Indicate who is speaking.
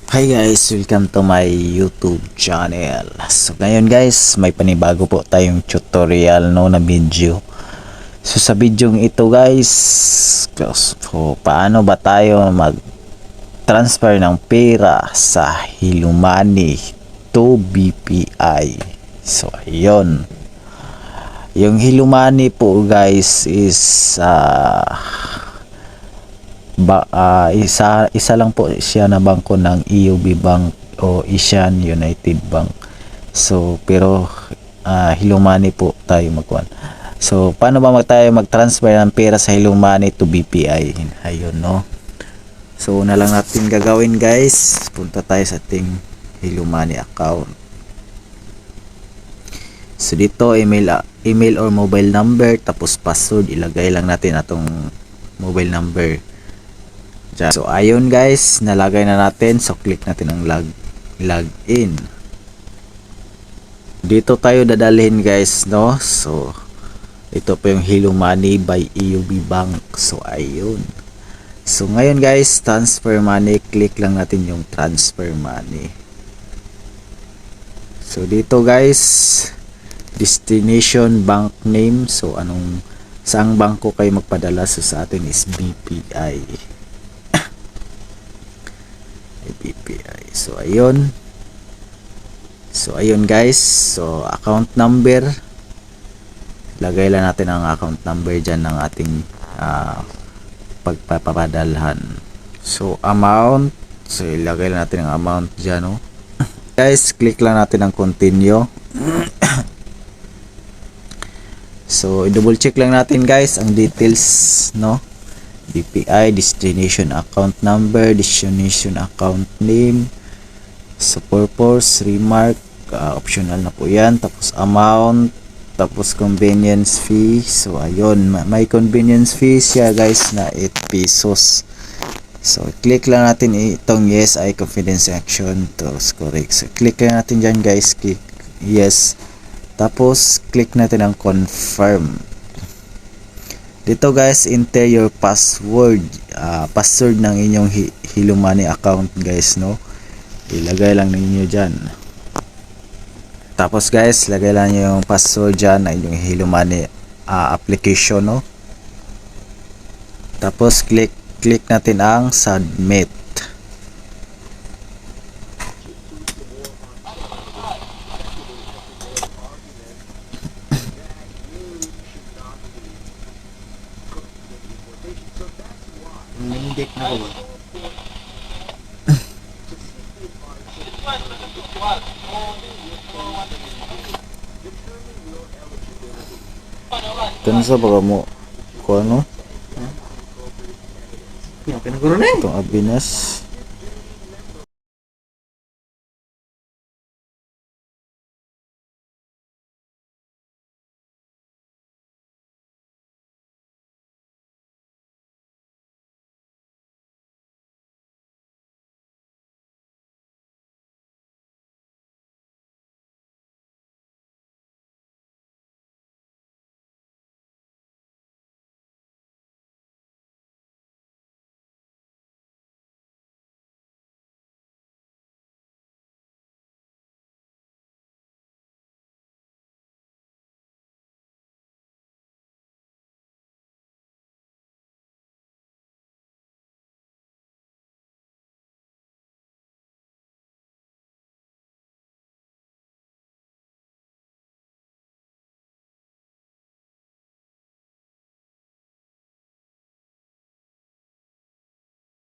Speaker 1: Hi guys, welcome to my YouTube channel. So ngayon guys, may panibago po tayong tutorial na video. So sa video ito guys, so paano ba tayo mag-transfer ng pera sa Hilumani to BPI. So ayun. Yung Hilumani po guys is isa lang po siya na bangko ng EUB Bank o Asian United Bank. So pero Hilumani po tayo magkuhan. So paano ba tayo mag-transfer ng pera sa Hilumani to BPI? Ayun no. So una lang natin gagawin guys, punta tayo sa ating Hilumani account. So dito email or mobile number, tapos password, ilagay lang natin atong mobile number. So ayun guys, nalagay na natin. So click natin ang login. Dito tayo dadalhin guys no. So ito po yung Hilumani by EUB Bank. So ayun. So ngayon guys, transfer money, click lang natin yung transfer money. So dito guys, destination bank name. So saang bangko kayo magpadala? So sa atin is BPI. BPI. So ayun guys. So account number, lagay lang natin ang account number dyan ng ating pagpapadalhan. So amount, so ilagay lang natin ang amount dyan no? Guys, click lang natin ang continue. So i-double check lang natin guys ang details no. BPI, destination account number, destination account name, so purpose, remark, optional na po yan, tapos amount, tapos convenience fee. So ayun, may convenience fee siya guys na 8 pesos. So click lang natin itong yes, I confidence action to correct. So click lang natin dyan guys, click yes, tapos click natin ang confirm. Dito guys, enter your password, password ng inyong Hilumani account guys no. Ilagay lang ninyo dyan. Tapos guys, lagay lang nyo yung password dyan ng inyong Hilumani application no. Tapos click natin ang submit.
Speaker 2: Nangindik na ako.
Speaker 1: Kansa ba mo ko ano?
Speaker 2: Pinaguro na eh.
Speaker 1: Itong Abinas.